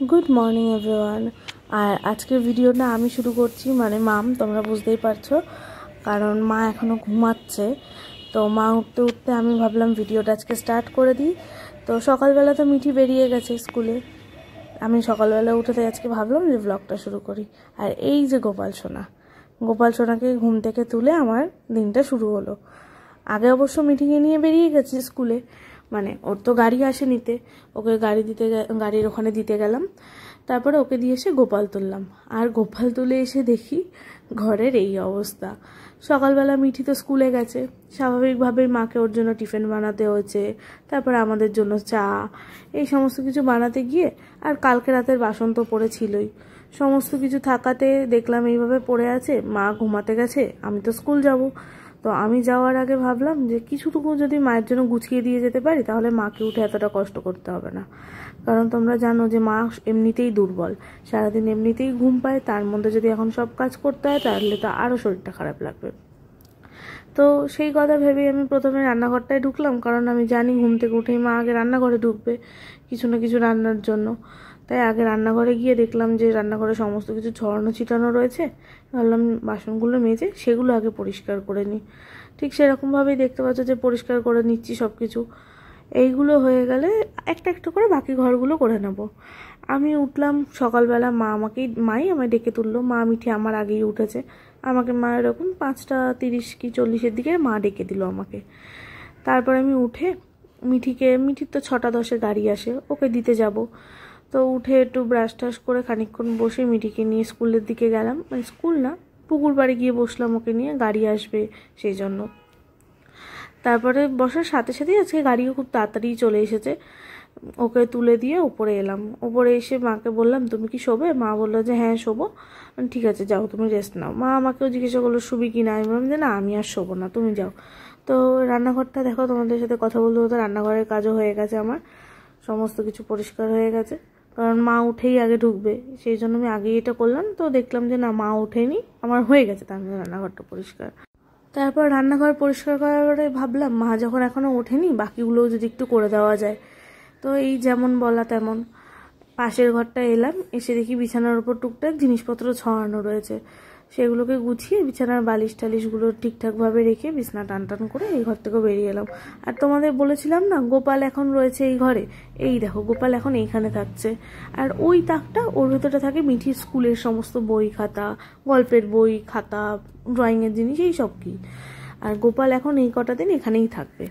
Good morning everyone. আর আজকের ভিডিওটা আমি শুরু করছি, মানে মাম তোমরা বুঝতেই পারছো, কারণ মা এখনও ঘুমাচ্ছে। তো মা উঠতে উঠতে আমি ভাবলাম ভিডিওটা আজকে স্টার্ট করে দিই। তো সকালবেলা তো মিঠি বেরিয়ে গেছে স্কুলে, আমি সকালবেলা উঠে আজকে ভাবলাম যে ব্লগটা শুরু করি। আর এই যে গোপাল সোনাকে ঘুম থেকে তুলে আমার দিনটা শুরু হলো। আগে অবশ্য মিটিংয়ে নিয়ে বেরিয়ে গেছি স্কুলে, মানে ওর তো গাড়ি আসে নিতে, ওকে গাড়ির ওখানে দিতে গেলাম। তারপরে ওকে দিয়ে এসে গোপাল তুললাম। আর গোপাল তুলে এসে দেখি ঘরের এই অবস্থা। সকালবেলা মিঠি তো স্কুলে গেছে, স্বাভাবিকভাবেই মাকে ওর জন্য টিফিন বানাতে হয়েছে, তারপরে আমাদের জন্য চা, এই সমস্ত কিছু বানাতে গিয়ে, আর কালকে রাতের বাসন তো পড়েছিলই, সমস্ত কিছু থাকাতে দেখলাম এইভাবে পড়ে আছে। মা ঘুমাতে গেছে, আমি তো স্কুল যাব। তো আমি যাওয়ার আগে ভাবলাম যে কিছুটুকু যদি মায়ের জন্য গুছিয়ে দিয়ে যেতে পারি, তাহলে মাকে উঠে এতটা কষ্ট করতে হবে না। কারণ তোমরা জানো যে মা এমনিতেই দুর্বল, সারাদিন এমনিতেই ঘুম পায়, তার মধ্যে যদি এখন সব কাজ করতে হয় তাহলে তো আরও শরীরটা খারাপ লাগবে। তো সেই কথা ভেবেই আমি প্রথমে রান্নাঘরটায় ঢুকলাম, কারণ আমি জানি ঘুম থেকে উঠেই মা আগে রান্নাঘরে ঢুকবে কিছু না কিছু রান্নার জন্য। তাই আগে রান্নাঘরে গিয়ে দেখলাম যে রান্নাঘরে সমস্ত কিছু ছড়ানো ছিটানো রয়েছে। ভাবলাম বাসনগুলো মেজে সেগুলো আগে পরিষ্কার করে নিই। ঠিক সেরকমভাবেই দেখতে পাচ্ছ যে পরিষ্কার করে নিচ্ছি সব কিছু। এইগুলো হয়ে গেলে একটা একটা করে বাকি ঘরগুলো করে নেব। আমি উঠলাম সকালবেলা, মাই আমায় ডেকে তুললো। মা মিঠি আমার আগেই উঠেছে, আমাকে মা এরকম 5:30 কি 40-এর দিকে মা ডেকে দিল আমাকে। তারপর আমি উঠে মিঠির তো 6:10-এ গাড়ি আসে, ওকে দিতে যাব। তো উঠে একটু ব্রাশ টাশ করে খানিকক্ষণ বসে মিঠিকে নিয়ে স্কুলের দিকে গেলাম, মানে স্কুল না, পুকুর পাড়ে গিয়ে বসলাম, ওকে নিয়ে গাড়ি আসবে সেই জন্য। তারপরে বসার সাথে সাথেই আজকে গাড়িও খুব তাড়াতাড়ি চলে এসেছে। ওকে তুলে দিয়ে ওপরে এলাম। ওপরে এসে মাকে বললাম তুমি কি শোবে? মা বললো যে হ্যাঁ শোবো। ঠিক আছে যাও, তুমি রেস্ট নাও। মা আমাকেও জিজ্ঞাসা করলো শুবি কি না, আমি বললাম যে না আমি আর শোবো না, তুমি যাও। তো রান্নাঘরটা দেখো, তোমাদের সাথে কথা বলতে বলতে রান্নাঘরের কাজও হয়ে গেছে আমার, সমস্ত কিছু পরিষ্কার হয়ে গেছে। কারণ মা উঠেই আগে ঢুকবে, সেই জন্য আমি আগেই এটা করলাম। তো দেখলাম যে না, মা ওঠেনি, আমার হয়ে গেছে, তার মধ্যে রান্নাঘরটা পরিষ্কার। তারপর রান্নাঘর পরিষ্কার করার পরে ভাবলাম মা যখন এখনও ওঠেনি, বাকিগুলোও যদি একটু করে দেওয়া যায়। তো এই যেমন বলা তেমন পাশের ঘরটা এলাম, এসে দেখি বিছানার উপর টুকটাক জিনিসপত্র ছড়ানো রয়েছে। সেগুলোকে গুছিয়ে বিছানার বালিশ টালিশগুলো ঠিকঠাকভাবে রেখে বিছানা টান টান করে এই ঘর থেকে বেরিয়ে এলাম। আর তোমাদের বলেছিলাম না গোপাল এখন রয়েছে এই ঘরে, এই দেখো গোপাল এখন এইখানে থাকছে। আর ওই তাকটা, ওর ভেতরে থাকে মিঠির স্কুলের সমস্ত বই খাতা, গল্পের বই খাতা, ড্রয়িংয়ের জিনিস, এই সব কি। আর গোপাল এখন এই কটা দিন এখানেই থাকবে।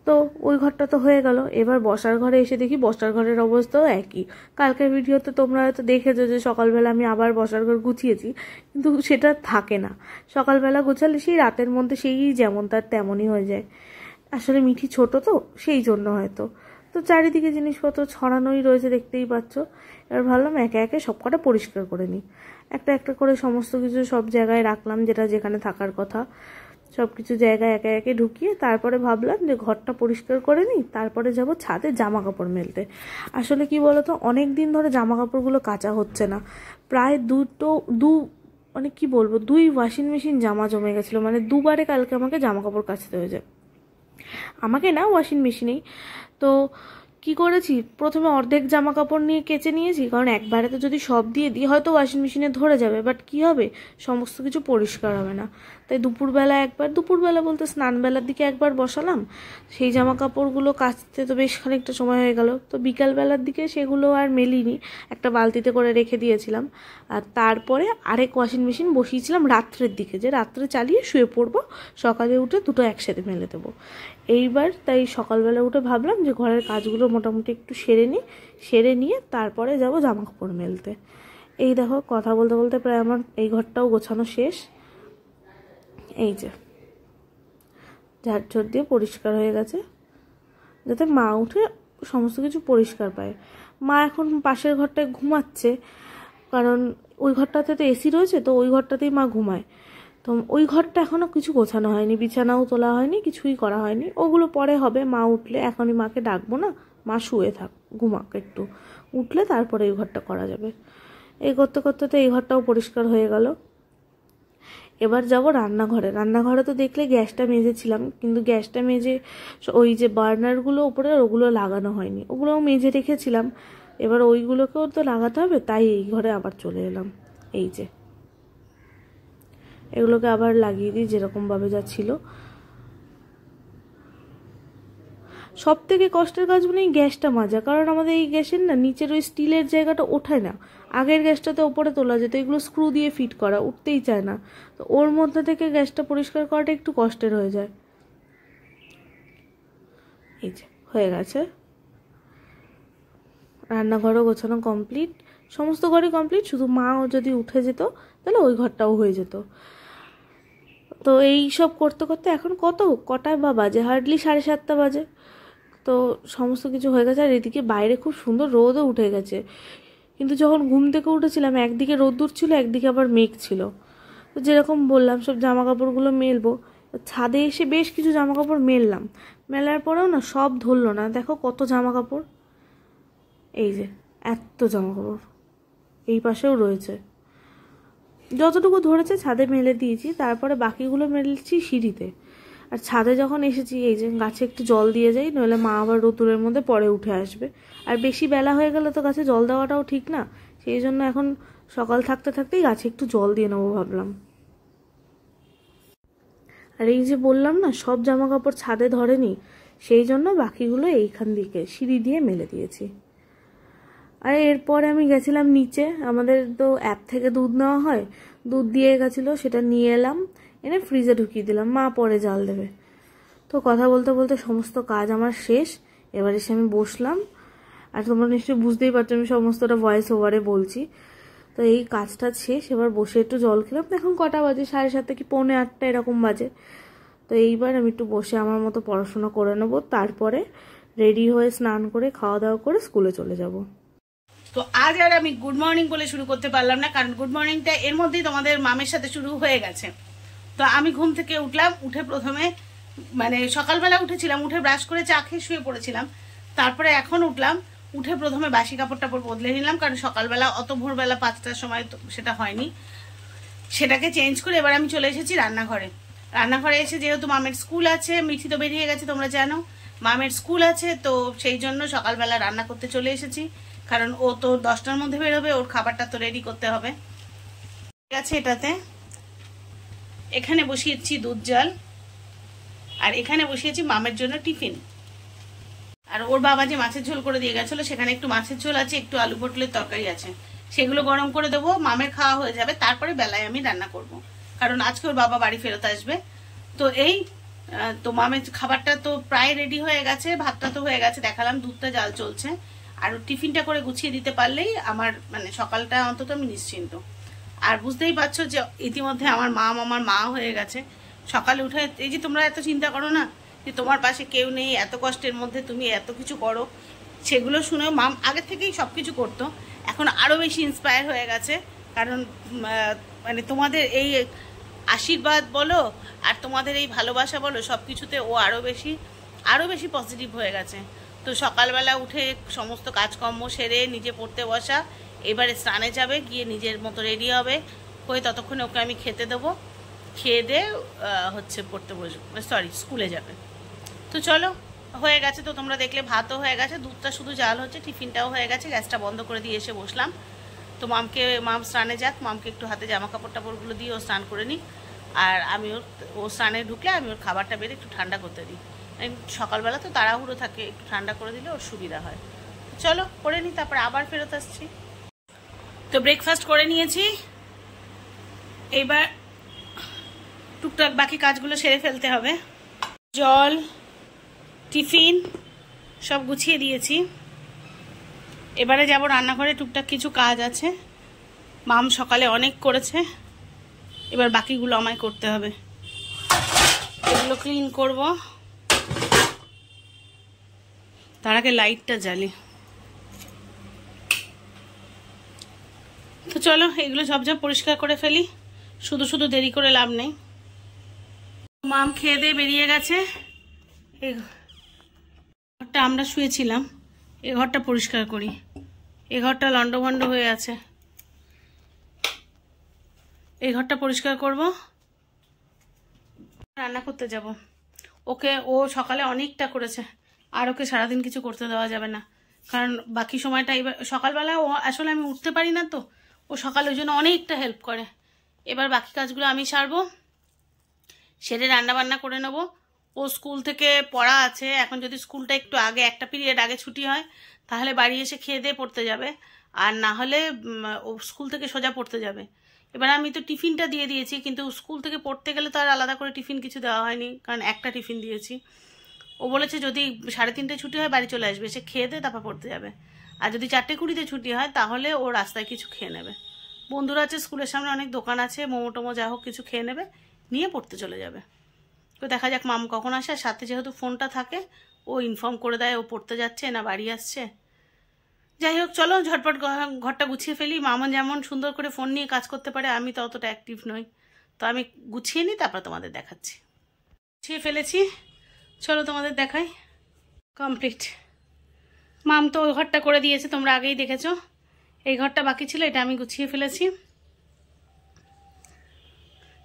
তো ওই ঘরটা তো হয়ে গেল। এবার বসার ঘরে এসে দেখি বসার ঘরের অবস্থাও একই। কালকের ভিডিওতে তোমরা হয়তো দেখেছো যে সকালবেলা আমি আবার বসার ঘর গুছিয়েছি, কিন্তু সেটা থাকে না। সকালবেলা গোছালে সেই রাতের মধ্যে সেই যেমন তার তেমনই হয়ে যায়। আসলে মিঠি ছোট তো সেই জন্য হয়তো। তো চারিদিকে জিনিসপত্র ছড়ানোই রয়েছে, দেখতেই পাচ্ছ। এবার ভাবলাম একে একে সব কটা পরিষ্কার করে নিই। একটা একটা করে সমস্ত কিছু সব জায়গায় রাখলাম, যেটা যেখানে থাকার কথা সব কিছু জায়গায় একে একে ঢুকিয়ে তারপরে ভাবলাম যে ঘরটা পরিষ্কার করে নিই, তারপরে যাব ছাদে জামা কাপড় মেলতে। আসলে কি বলতো, অনেক দিন ধরে জামা কাপড়গুলো কাচা হচ্ছে না। প্রায় মানে কি বলবো, 2 ওয়াশিং মেশিন জামা জমে গেছিলো, মানে দুবারে কালকে আমাকে জামা কাপড় কাচতে হয়েছে। আমাকে না, ওয়াশিং মেশিনেই। তো কি করেছি, প্রথমে অর্ধেক জামা কাপড় নিয়ে কেচে নিয়েছি, কারণ একবারে তো যদি সব দিয়ে দিই হয়তো ওয়াশিং মেশিনে ধরে যাবে, বাট কি হবে, সমস্ত কিছু পরিষ্কার হবে না। তাই দুপুরবেলা বলতে স্নানবেলার দিকে একবার বসালাম। সেই জামা কাপড়গুলো কাচতে তো বেশ খানিকটা সময় হয়ে গেল। তো বিকালবেলার দিকে সেগুলো আর মেলিনি, একটা বালতিতে করে রেখে দিয়েছিলাম। আর তারপরে আরেক ওয়াশিং মেশিন বসিয়েছিলাম রাত্রের দিকে, যে রাত্রে চালিয়ে শুয়ে পড়বো, সকালে উঠে দুটো একসাথে মেলে দেবো। এইবার তাই সকালবেলা উঠে ভাবলাম যে ঘরের কাজগুলো মোটামুটি একটু সেরে নিয়ে তারপরে যাব জামা কাপড় মেলতে। এই দেখো কথা বলতে বলতে প্রায় আমার এই ঘরটাও গোছানো শেষ। এই যে ঝাড়ঝড় দিয়ে পরিষ্কার হয়ে গেছে, যাতে মা উঠে সমস্ত কিছু পরিষ্কার পায়। মা এখন পাশের ঘরটায় ঘুমাচ্ছে, কারণ ওই ঘরটাতে তো এসি রয়েছে, তো ওই ঘরটাতেই মা ঘুমায়। তো ওই ঘরটা এখনও কিছু গোছানো হয়নি, বিছানাও তোলা হয়নি, কিছুই করা হয়নি। ওগুলো পরে হবে, মা উঠলে। এখনই মাকে ডাকবো না, মা শুয়ে থাক, ঘুমাক একটু, উঠলে তারপরে এই ঘরটা করা যাবে। এই করতে করতে তো এই ঘরটাও পরিষ্কার হয়ে গেল। এবার যাব রান্নাঘরে তো দেখলে গ্যাসটা মেজেছিলাম, কিন্তু গ্যাসটা মেজে ওই যে বার্নারগুলো ওপরে ওগুলো লাগানো হয়নি, ওগুলোও মেজে রেখেছিলাম। এবার ওইগুলোকেও তো লাগাতে হবে, তাই এই ঘরে আবার চলে এলাম। এই যে এগুলোকে আবার লাগিয়ে দিই যেরকমভাবে যা ছিল। সব থেকে কষ্টের কাজ মানে এই গ্যাসটা মাজা, কারণ আমাদের এই গ্যাসের না নিচের ওই স্টিলের জায়গাটা ওঠায় না। আগের গ্যাসটাতে ওপরে তোলা যেত, এগুলো স্ক্রু দিয়ে ফিট করা, উঠতেই চায় না। তো ওর মধ্যে থেকে গ্যাসটা পরিষ্কার করাটা একটু কষ্টের হয়ে যায়। এই যে হয়ে গেছে, রান্নাঘরও গোছানো কমপ্লিট, সমস্ত ঘরই কমপ্লিট। শুধু মাও যদি উঠে যেত তাহলে ওই ঘরটাও হয়ে যেত। তো এই সব করতে করতে এখন কটায় বা বাজে, হার্ডলি 7:30 বাজে। তো সমস্ত কিছু হয়ে গেছে। আর এদিকে বাইরে খুব সুন্দর রোদও উঠে গেছে, কিন্তু যখন ঘুম থেকে উঠেছিলাম একদিকে রোদ্দুর ছিল, একদিকে আবার মেঘ ছিল। তো যেরকম বললাম সব জামা কাপড়গুলো মেলবো, ছাদে এসে বেশ কিছু জামা কাপড় মেললাম। মেলার পরেও না সব ধরলো না। দেখো কত জামা কাপড়, এই যে এত জামা কাপড়, এই পাশেও রয়েছে। যতটুকু ধরেছে ছাদে মেলে দিয়েছি, তারপরে বাকিগুলো মেলেছি সিঁড়িতে। আর ছাদে যখন এসেছি এই যে গাছে একটু জল দিয়ে যাই, নইলে মা আবার রোদ্দুরের মধ্যে পরে উঠে আসবে। আর বেশি বেলা হয়ে গেলে তো গাছে জল দেওয়াটাও ঠিক না, সেই জন্য এখন সকাল থাকতে থাকতেই গাছে একটু জল দিয়ে নেবো ভাবলাম। আর এই যে বললাম না সব জামা কাপড় ছাদে ধরেনি, সেই জন্য বাকিগুলো এইখান দিকে সিঁড়ি দিয়ে মেলে দিয়েছি। আর এরপরে আমি গেছিলাম নিচে, আমাদের তো অ্যাপ থেকে দুধ নেওয়া হয়, দুধ দিয়ে গেছিলো, সেটা নিয়ে এলাম, এনে ফ্রিজে ঢুকিয়ে দিলাম, মা পরে জাল দেবে। তো কথা বলতে বলতে সমস্ত কাজ আমার শেষ। এবার এসে আমি বসলাম, আর তোমরা নিশ্চয়ই বুঝতেই পারছো আমি সমস্তটা ভয়েস ওভারে বলছি। তো এই কাজটা শেষ, এবার বসে একটু জল খেলাম। এখন কটা বাজে, 7:30 কি 7:45 এরকম বাজে। তো এইবার আমি একটু বসে আমার মতো পড়াশোনা করে নেবো, তারপরে রেডি হয়ে স্নান করে খাওয়া দাওয়া করে স্কুলে চলে যাব। তো আজ আর আমি গুড মর্নিং বলে শুরু করতে পারলাম না, কারণ গুড মর্নিংটা এর মধ্যেই তোমাদের মামের সাথে শুরু হয়ে গেছে। তো আমি ঘুম থেকে উঠলাম, উঠে প্রথমে মানে সকালবেলা উঠেছিলাম, উঠে ব্রাশ করে চা খেয়ে শুয়ে পড়েছিলাম। তারপরে এখন উঠলাম, উঠে প্রথমে বাসি কাপড় টাপড় বদলে নিলাম, কারণ সকালবেলা অত ভোরবেলা 5টার সময় তো সেটা হয়নি, সেটাকে চেঞ্জ করে এবার আমি চলে এসেছি রান্নাঘরে। রান্নাঘরে এসে যেহেতু মামের স্কুল আছে, মিঠি তো বেরিয়ে গেছে তোমরা জানো, মামের স্কুল আছে, তো সেই জন্য সকালবেলা রান্না করতে চলে এসেছি, কারণ ও তো 10টার মধ্যে বেরোবে, ওর খাবারটা তো রেডি করতে হবে। ঠিক আছে, এটাতে এখানে বসিয়েছি দুধ জল, আর এখানে বসিয়েছি মামের জন্য টিফিন। আর ওর বাবা যে মাছের ঝোল করে দিয়ে গেছিলো, সেখানে একটু মাছের ঝোল আছে, একটু আলু পটলের তরকারি আছে, সেগুলো গরম করে দেবো, মামের খাওয়া হয়ে যাবে, তারপরে বেলায় আমি রান্না করব, কারণ আজকে ওর বাবা বাড়ি ফেরত আসবে। তো এই তো মামের খাবারটা তো প্রায় রেডি হয়ে গেছে, ভাতটা তো হয়ে গেছে দেখালাম, দুধটা জাল চলছে, আর টিফিনটা করে গুছিয়ে দিতে পারলেই আমার মানে সকালটা অন্তত আমি নিশ্চিন্ত। আর বুঝতেই পারছো যে ইতিমধ্যে আমার মা হয়ে গেছে। সকালে উঠে এই যে তোমরা এত চিন্তা করো না যে তোমার পাশে কেউ নেই, এত কষ্টের মধ্যে তুমি এত কিছু করো, সেগুলো শুনেও মাম আগে থেকেই সব কিছু করতো, এখন আরও বেশি ইন্সপায়ার হয়ে গেছে। কারণ মানে তোমাদের এই আশীর্বাদ বলো আর তোমাদের এই ভালোবাসা বলো, সব কিছুতে ও আরও বেশি পজিটিভ হয়ে গেছে। তো সকালবেলা উঠে সমস্ত কাজকর্ম সেরে নিজে পড়তে বসা, এবারে স্নানে যাবে, গিয়ে নিজের মতো রেডি হবে, হয়ে ততক্ষণে ওকে আমি খেতে দেবো, খেয়ে দিয়ে হচ্ছে পড়তে বসবো, স্কুলে যাবে। তো চলো, হয়ে গেছে তো তোমরা দেখলে, ভাতও হয়ে গেছে, দুধটা শুধু জাল হচ্ছে, টিফিনটাও হয়ে গেছে, গ্যাসটা বন্ধ করে দিয়ে এসে বসলাম। তো মাম স্নানে যাক, মামকে একটু হাতে জামা কাপড় টাপড়গুলো দিয়ে ও স্নান করে নিই, আর আমি ও স্নানে ঢুকলে আমি ওর খাবারটা বেড়ে একটু ঠান্ডা করতে দিই, সকালবেলা তো তাড়াহুড়ো থাকে, একটু ঠান্ডা করে দিলে ওর সুবিধা হয়। চলো করে নিই, তারপরে আবার ফেরত আসছি। তো ব্রেকফাস্ট করে নিয়েছি, এইবার টুকটাক বাকি কাজগুলো সেরে ফেলতে হবে। জল, টিফিন সব গুছিয়ে দিয়েছি, এবারে যাব রান্নাঘরে, টুকটাক কিছু কাজ আছে, মাম সকালে অনেক করেছে, এবার বাকিগুলো আমায় করতে হবে, এগুলো ক্লিন করব। তার আগে লাইটটা জ্বালি। তো চলো এগুলো ঝপঝপ পরিষ্কার করে ফেলি, শুধু শুধু দেরি করে লাভ নেই। মাম খেয়ে দিয়ে বেরিয়ে গেছে, এই ঘরটা আমরা শুয়েছিলাম, এই ঘরটা পরিষ্কার করি, এই ঘরটা লন্ডভন্ড হয়ে আছে, এই ঘরটা পরিষ্কার করব, রান্না করতে যাব। ও সকালে অনেকটা করেছে, আর ওকে সারাদিন কিছু করতে দেওয়া যাবে না, কারণ বাকি সময়টা এবার সকালবেলা ও আসলে আমি উঠতে পারি না, তো ও সকালের জন্য অনেকটা হেল্প করে। এবার বাকি কাজগুলো আমি সারবো, সেরে রান্নাবান্না করে নেবো। ও স্কুল থেকে পড়া আছে, এখন যদি স্কুলটা একটু আগে, একটা পিরিয়ড আগে ছুটি হয়, তাহলে বাড়ি এসে খেয়ে দিয়ে পড়তে যাবে, আর না হলে ও স্কুল থেকে সোজা পড়তে যাবে। এবার আমি তো টিফিনটা দিয়ে দিয়েছি, কিন্তু স্কুল থেকে পড়তে গেলে তো আর আলাদা করে টিফিন কিছু দেওয়া হয়নি, কারণ একটা টিফিন দিয়েছি। ও বলেছে যদি 3:30 ছুটি হয় বাড়ি চলে আসবে, সে খেয়ে দিয়ে তারপর পড়তে যাবে। আর যদি 4:20 ছুটি হয় তাহলে ও রাস্তায় কিছু খেয়ে নেবে, বন্ধুরা আছে, স্কুলের সামনে অনেক দোকান আছে, মোমো টোমো যা হোক কিছু খেয়ে নেবে, নিয়ে পড়তে চলে যাবে। তো দেখা যাক মাম কখন আসে, আর সাথে যেহেতু ফোনটা থাকে ও ইনফর্ম করে দেয় ও পড়তে যাচ্ছে না বাড়ি আসছে। যাই হোক, চলো ঝটপট ঘরটা গুছিয়ে ফেলি। মামা যেমন সুন্দর করে ফোন নিয়ে কাজ করতে পারে, আমি তো অতটা অ্যাক্টিভ নই, তো আমি গুছিয়ে নিই, তারপর তোমাদের দেখাচ্ছি। গুছিয়ে ফেলেছি, চলো তোমাদের দেখাই। কমপ্লিট। মাম তো ওই ঘরটা করে দিয়েছে, তোমরা আগেই দেখেছো। এই ঘরটা বাকি ছিল, এটা আমি গুছিয়ে ফেলেছি।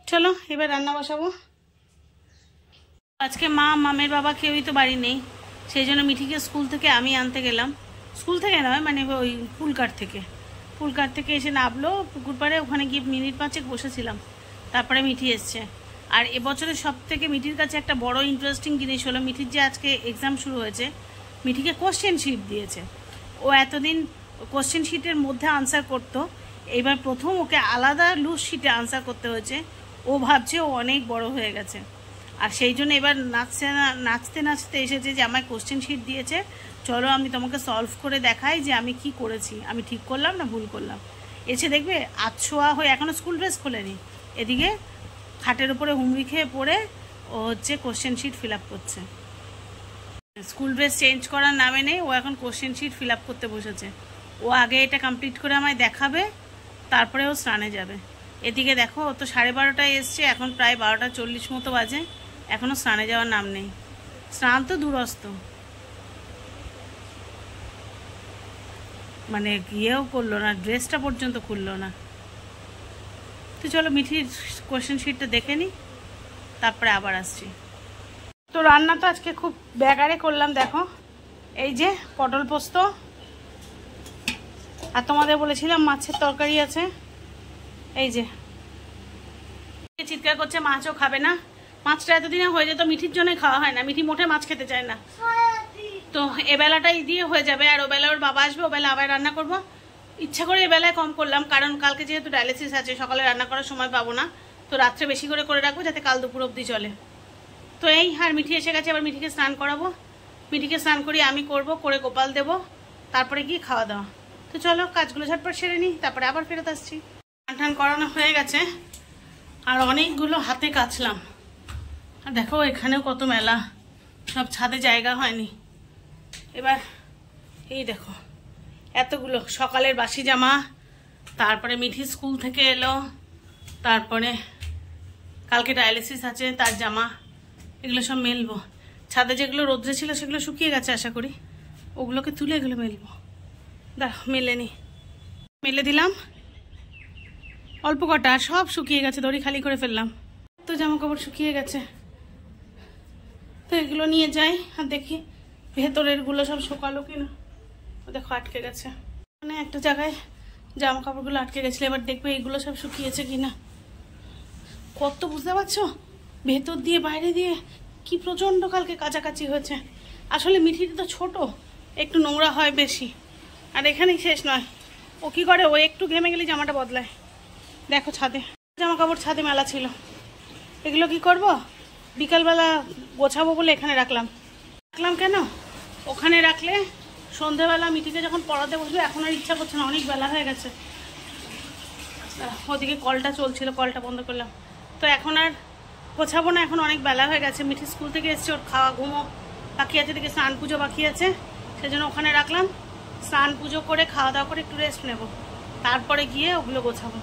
চলো এবার রান্না বসাবো। আজকে মা, মামের বাবা কেউই তো বাড়ি নেই, সেই জন্য মিঠিকে স্কুল থেকে আমি আনতে গেলাম। স্কুল থেকে নয়, মানে ওই পুলকার থেকে এসে নামলো পুকুর পাড়ে, ওখানে গিয়ে মিনিট 5 বসেছিলাম, তারপরে মিঠি এসছে। আর এবছরের সব থেকে মিঠির কাছে একটা বড় ইন্টারেস্টিং জিনিস হলো, মিঠির যে আজকে এক্সাম শুরু হয়েছে, মিঠিকে কোশ্চেন শিট দিয়েছে। ও এতদিন কোশ্চেন শিটের মধ্যে আনসার করতো, এইবার প্রথম ওকে আলাদা লুজ শিটে আনসার করতে হয়েছে। ও ভাবছে ও অনেক বড় হয়ে গেছে, আর সেই জন্য এবার নাচতে নাচতে এসেছে যে আমায় কোশ্চেন শিট দিয়েছে, চলো আমি তোমাকে সলভ করে দেখাই যে আমি কি করেছি, আমি ঠিক করলাম না ভুল করলাম। এসে দেখবে আছোয়া হয়ে, এখনও স্কুল ড্রেস খোলেনি, এদিকে খাটের উপরে হুমড়ি খেয়ে পড়ে ও হচ্ছে কোশ্চেন শিট ফিল আপ করছে। স্কুল ড্রেস চেঞ্জ করার নামে নেই, ও এখন কোশ্চেন শিট ফিল আপ করতে বসেছে। ও আগে এটা কমপ্লিট করে আমায় দেখাবে, তারপরে ও স্নানে যাবে। এদিকে দেখো, ও তো 12:30টায় এসছে, এখন প্রায় 12:40 মতো বাজে, এখনও স্নানে যাওয়ার নাম নেই। স্নান তো দূরস্থ, মানে গিয়েও করলো না, ড্রেসটা পর্যন্ত খুললো না। তো চলো মিঠির কোশ্চেন শিটটা দেখে নিই, তারপরে আবার আসছি। তো রান্না তো আজকে খুব ব্যাগারে করলাম, দেখো এই যে পটল পোস্ত, আর তোমাদের বলেছিলাম মাছের তরকারি আছে। এই যে চিৎকার করছে মাছও খাবে না, মাছটা এতদিনে হয়ে যেত, মিঠির জন্যই খাওয়া হয় না, মিঠি মোটে মাছ খেতে চায় না। তো এবেলাটাই দিয়ে হয়ে যাবে, আর ওবেলা ওর বাবা আসবে, ওবেলা আবার রান্না করব। ইচ্ছা করে এবেলায় কম করলাম, কারণ কালকে যেহেতু ডায়ালিসিস আছে, সকালে রান্না করার সময় পাবো না, তো রাত্রে বেশি করে রাখবো যাতে কাল দুপুর অবধি চলে। তো এই, আর মিঠি এসে গেছে, আবার মিঠিকে স্নান করাবো। মিঠিকে স্নান করিয়ে আমি করব, করে গোপাল দেবো, তারপরে গিয়ে খাওয়া দাওয়া। তো চলো কাজগুলো ঝটপট সেরে নিই, তারপরে আবার ফেরত আসছি। স্নান টান করানো হয়ে গেছে, আর অনেকগুলো হাতে কাচলাম। আর দেখো এখানেও কত মেলা, সব ছাদে জায়গা হয়নি। এবার এই দেখো এতগুলো সকালের বাসি জামা, তারপরে মিঠি স্কুল থেকে এলো, তারপরে কালকে ডায়ালিসিস আছে তার জামা, এগুলো সব মেলবো। ছাদে যেগুলো রোদ্রে ছিল সেগুলো শুকিয়ে গেছে আশা করি, ওগুলোকে তুলে এগুলো মেলবো। দেখো মেলে দিলাম অল্প কটা, আর সব শুকিয়ে গেছে, দড়ি খালি করে ফেললাম, তো জামা কাপড় শুকিয়ে গেছে। তো এগুলো নিয়ে যাই, আর দেখি ভেতরের গুলো সব শুকালো কিনা। দেখো আটকে গেছে, মানে একটা জায়গায় জামা কাপড়গুলো আটকে গেছিল, এবার দেখবে এইগুলো সব শুকিয়েছে কিনা। কত বুঝতে পারছো, ভেতর দিয়ে বাইরে দিয়ে কি প্রচন্ড কালকে কাছাকাছি হয়েছে। আসলে মিঠিটা তো ছোট, একটু নোংরা হয় বেশি, আর এখানেই শেষ নয়, ও কি করে, ও একটু ঘেমে গেলে জামাটা বদলায়। দেখো ছাদে জামা কাপড় ছাদে মেলা ছিল, এগুলো কি করব, বিকালবেলা গোছাবো বলে এখানে রাখলাম কেন, ওখানে রাখলে সন্ধেবেলা মিঠিকে যখন পড়াতে বসবে, এখন আর ইচ্ছা করছে না, অনেক বেলা হয়ে গেছে। ওদিকে কলটা চলছিল, কলটা বন্ধ করলাম, তো এখন আর গোছাবো না, এখন অনেক বেলা হয়ে গেছে। মিঠি স্কুল থেকে এসছে, ওর খাওয়া ঘুমো বাকি আছে, দিকে স্নান পুজো বাকি আছে, সেজন্য ওখানে রাখলাম। স্নান পুজো করে খাওয়া দাওয়া করে একটু রেস্ট নেব, তারপরে গিয়ে ওগুলো গোছাবো।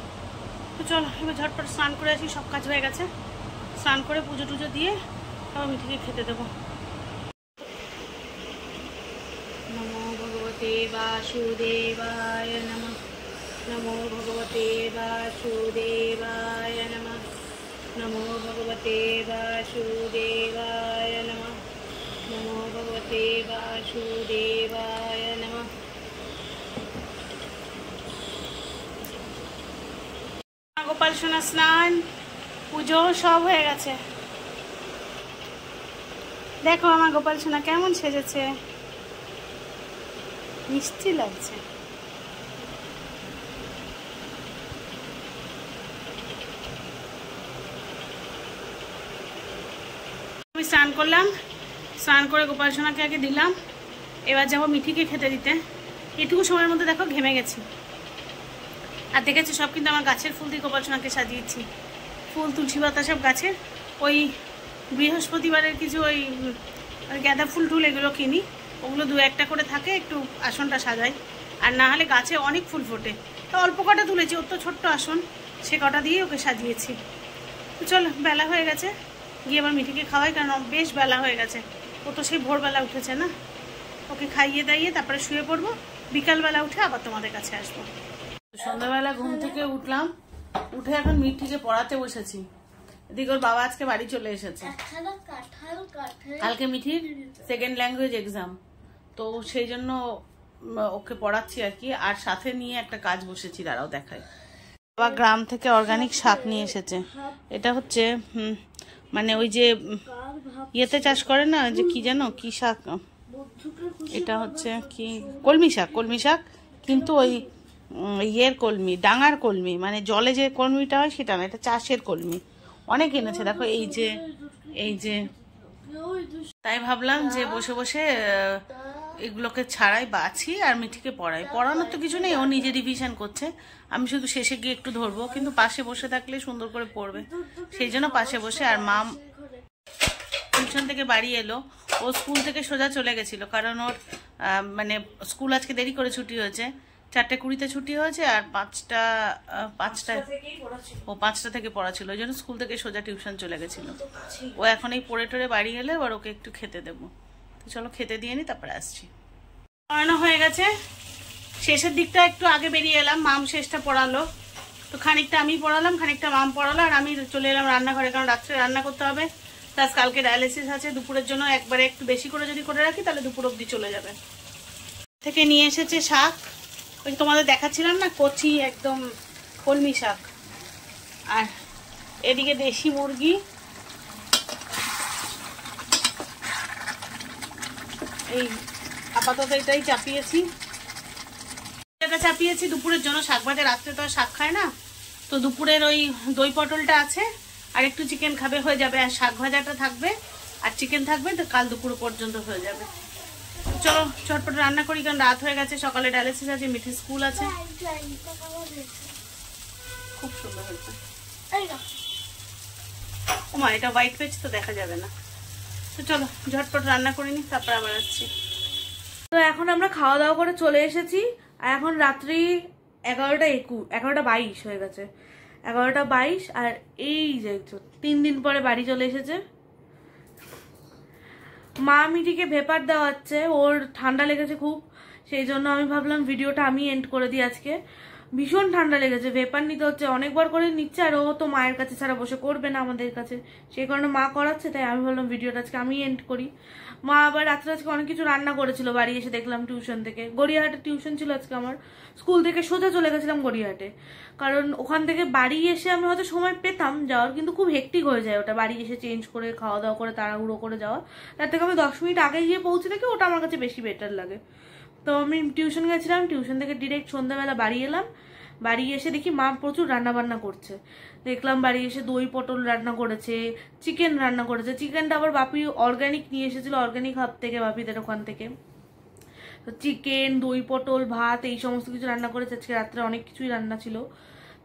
তো চলো এবার ঝটপট স্নান করে আসি, সব কাজ হয়ে গেছে। স্নান করে পুজো টুজো দিয়ে তারপর মিঠিকে খেতে দেবো। নমো ভগবতে বাসুদেবায় নমঃ, নমো ভগবতে বাসুদেবায় নমঃ, নমো ভগবতে বাসুদেবায় নমঃ, নমো ভগবতে বাসুদেবায় নমঃ। গোপাল সোনা স্নান পুজো সব হয়ে গেছে। দেখো আমার গোপাল সোনা কেমন সেজেছে, মিষ্টি লাগছে। আমি স্নান করলাম, স্নান করে গোপাল সোনাকে আগে দিলাম, এবার যাবো মিঠিকে খেতে দিতে। এটুকু সময়ের মধ্যে দেখো ঘেমে গেছি। আর দেখেছি সব কিন্তু আমার গাছের ফুল দিয়ে গোপাল সোনাকে সাজিয়েছি, ফুল তুলসী পাতা সব গাছের। ওই বৃহস্পতিবারের কিছু ওই গাঁদা ফুল টুল এগুলো কিনি, ওগুলো দু একটা করে থাকে, একটু আসনটা সাজাই। আর না হলে গাছে অনেক ফুল ফোটে, তো অল্প কটা তুলেছি, ওর তো ছোট্ট আসন, সে কটা দিয়ে ওকে সাজিয়েছি। তো চলো বেলা হয়ে গেছে, গিয়ে আবার মিঠিকে খাওয়াই, কারণ বেশ বেলা হয়ে গেছে। ও তো সেই ভোরবেলা উঠেছে না, ওকে খাইয়ে দাইয়ে তারপরে শুয়ে পড়বো, বিকালবেলা উঠে আবার তোমাদের কাছে আসবো। সন্ধ্যাবেলা ঘুম থেকে উঠলাম, উঠে এখন মিঠিকে পড়াতে বসেছি। এদিকে ওর বাবা আজকে বাড়ি চলে এসেছে, কালকে মিঠির সেকেন্ড ল্যাঙ্গুয়েজ এক্সাম, তো সেই জন্য ওকে পড়াচ্ছি আর কি। আর সাথে নিয়ে একটা কাজ বসেছি, দাঁড়াও দেখাই। বাবা গ্রাম থেকে অর্গানিক শাক নিয়ে এসেছে। এটা হচ্ছে মানে ওই যে ইয়েতে চাষ করে না, যে কি জানো কি শাক, এটা হচ্ছে কি কলমি শাক, কলমি শাক, কিন্তু ওই ইয়ের কলমি, ডাঙার কলমি, মানে জলে যে কলমিটা হয় সেটা না, এটা চাষের কলমি। অনেক এনেছে দেখো, এই যে তাই ভাবলাম যে বসে বসে এগুলোকে ছাড়াই বাছি আর মিঠিকে পড়াই। পড়ানোর তো কিছু নেই, ও নিজে রিভিশন করছে, আমি শুধু শেষে গিয়ে একটু ধরবো, কিন্তু পাশে বসে থাকলে সুন্দর করে পড়বে, সেই জন্য পাশে বসে। আর মা টিউশন থেকে বাড়ি এলো, ও স্কুল থেকে সোজা চলে গেছিল, কারণ ওর মানে স্কুল আজকে দেরি করে ছুটি হয়েছে, 4:20 ছুটি হয়েছে, আর 5টা থেকে পড়া ছিল, ওই জন্য স্কুল থেকে সোজা টিউশন চলে গেছিল। ও এখন এই পড়ে টড়ে বাড়ি এলে এবার ওকে একটু খেতে দেবো। তো চলো খেতে দিয়ে নি, তারপরে আসছি। পড়ানো হয়ে গেছে, শেষের দিকটা একটু আগে বেরিয়ে এলাম, মাম শেষটা পড়ালো, তো খানিকটা আমি পড়ালাম, খানিকটা মাম পড়ালো, আর আমি চলে এলাম রান্নাঘরে, কারণ রাত্রে রান্না করতে হবে। প্লাস কালকে ডায়ালিসিস আছে, দুপুরের জন্য একবারে একটু বেশি করে যদি করে রাখি তাহলে দুপুর অবধি চলে যাবে। থেকে নিয়ে এসেছে শাক, ওই তোমাদের দেখাচ্ছিলাম না, কচি একদম কলমি শাক। আর এদিকে দেশি মুরগি, এই আপাতত এটাই চাপিয়েছি, এটা চাপিয়েছি দুপুরের জন্য। শাক ভাজা রাত্রে তো আর শাক খায় না, তো দুপুরের ওই দই পটলটা আছে, আর একটু চিকেন খাবে, হয়ে যাবে। আর শাক ভাজাটা থাকবে আর চিকেন থাকবে, তো কাল দুপুর পর্যন্ত হয়ে যাবে। চলো চটপট রান্না করি, কারণ রাত হয়ে গেছে, সকালে ডায়ালিসিস আছে, মিঠি স্কুল আছে। খুব সুন্দর হয়েছে। ওমা এটা হোয়াইট পেজ তো দেখা যাবে না, তো চলো ঝটপট রান্না করে নি, তারপর আবার আসছি। তো এখন আমরা খাওয়া দাওয়া করে চলে এসেছি, আর এখন রাত্রি 11:22 হয়ে গেছে, 11:22। আর এই যে 3 দিন পরে বাড়ি চলে এসেছে। মা মিঠিকে ভেপার দেওয়াচ্ছে, ওর ঠান্ডা লেগেছে খুব, সেই জন্য আমি ভাবলাম ভিডিওটা আমি এন্ড করে দিই আজকে। ভীষণ ঠান্ডা লেগেছে, ভেপার নিতে হচ্ছে, অনেকবার করে নিচ্ছে, আর ও তো মায়ের কাছে ছাড়া বসে করবে না আমাদের কাছে, সেই কারণে মা করাচ্ছে, তাই আমি ভাবলাম ভিডিওটা আজকে আমি এন্ড করি। মা আবার রাত্রে আজকে অনেক কিছু রান্না করেছিল, বাড়ি এসে দেখলাম টিউশন থেকে, গড়িয়াহাটে টিউশন ছিল আজকে আমার, স্কুল থেকে সোজা চলে গেছিলাম গড়িয়াহাটে, কারণ ওখান থেকে বাড়ি এসে আমি হয়তো সময় পেতাম যাওয়ার, কিন্তু খুব হেক্টিক হয়ে যায় ওটা, বাড়ি এসে চেঞ্জ করে খাওয়া দাওয়া করে তাড়াহুড়ো করে যাওয়া, তার থেকে আমি 10 মিনিট আগে গিয়ে পৌঁছে থাকি, ওটা আমার কাছে বেশি বেটার লাগে। তো আমি টিউশন গেছিলাম, টিউশন থেকে ডিরেক্ট সন্ধ্যাবেলা বাড়ি এলাম, বাড়ি এসে দেখি মা প্রচুর রান্না বান্না করছে, দেখলাম বাড়ি এসে দই পটল রান্না করেছে, চিকেন রান্না করেছে, চিকেনটা আবার বাপি অর্গানিক নিয়ে এসেছিল, অর্গানিক হাব থেকে, বাপিদের ওখান থেকে। তো চিকেন, দই পটল, ভাত, এই সমস্ত কিছু রান্না করেছে আজকে রাত্রে, অনেক কিছুই রান্না ছিল।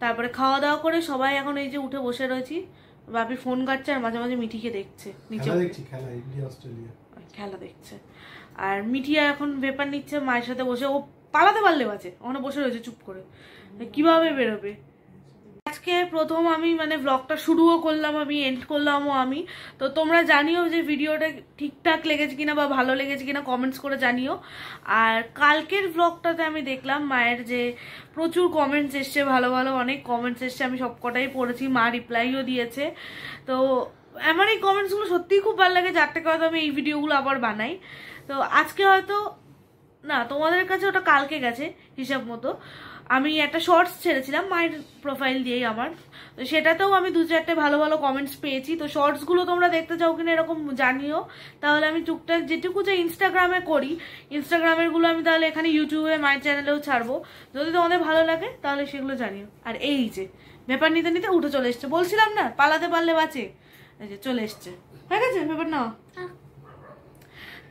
তারপরে খাওয়া দাওয়া করে সবাই এখন এই যে উঠে বসে রয়েছি, বাপি ফোন কাটছে আর মাঝে মাঝে মিঠিকে দেখছে, নিচে খেলা দেখছে। আর মিঠিয়া এখন ভেপার নিচ্ছে মায়ের সাথে বসে, ও পালাতে পারলে বাজে, ওখানে বসে রয়েছে চুপ করে, কিভাবে বেরোবে। আজকে প্রথম আমি মানে ব্লগটা শুরুও করলাম আমি, এন্ড করলামও আমি, তো তোমরা জানিও যে ভিডিওটা ঠিকঠাক লেগেছে কিনা বা ভালো লেগেছে কিনা, কমেন্টস করে জানিও। আর কালকের ব্লগটাতে আমি দেখলাম মায়ের যে প্রচুর কমেন্টস এসছে, ভালো ভালো অনেক কমেন্টস এসছে, আমি সবকটাই পড়েছি, মা রিপ্লাইও দিয়েছে। তো আমার এই কমেন্টসগুলো সত্যিই খুব ভালো লাগে, যার থেকে হয়তো আমি এই ভিডিওগুলো আবার বানাই। তো আজকে হয়তো না, তোমাদের কাছে ওটা কালকে গেছে হিসাব মতো। আমি একটা শর্টস ছেড়েছিলাম মায়ের প্রোফাইল দিয়েই আমার, তো সেটাতেও আমি 2-4টে ভালো ভালো কমেন্টস পেয়েছি। তো শর্টসগুলো তোমরা দেখতে চাও কিনা এরকম জানিও, তাহলে আমি টুকটাক যেটুকু যে ইনস্টাগ্রামে করি, ইনস্টাগ্রামের গুলো আমি তাহলে এখানে ইউটিউবে মায়ের চ্যানেলেও ছাড়বো। যদি তোমাদের ভালো লাগে তাহলে সেগুলো জানিও। আর এই যে ব্যাপার নিতে নিতে উঠে চলে এসছে, বলছিলাম না পালাতে পারলে বাঁচে, এই যে চলে এসছে। হয়ে গেছে ব্যাপার না?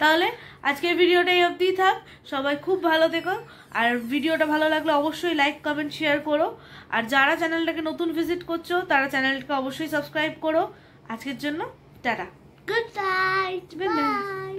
তাহলে আজকের ভিডিওটা এই অবধিই থাক। সবাই খুব ভালো থেকো, আর ভিডিওটা ভালো লাগলে অবশ্যই লাইক কমেন্ট শেয়ার করো। আর যারা চ্যানেলটাকে নতুন ভিজিট করছো তারা চ্যানেলটাকে অবশ্যই সাবস্ক্রাইব করো। আজকের জন্য tata, good night, good night. By.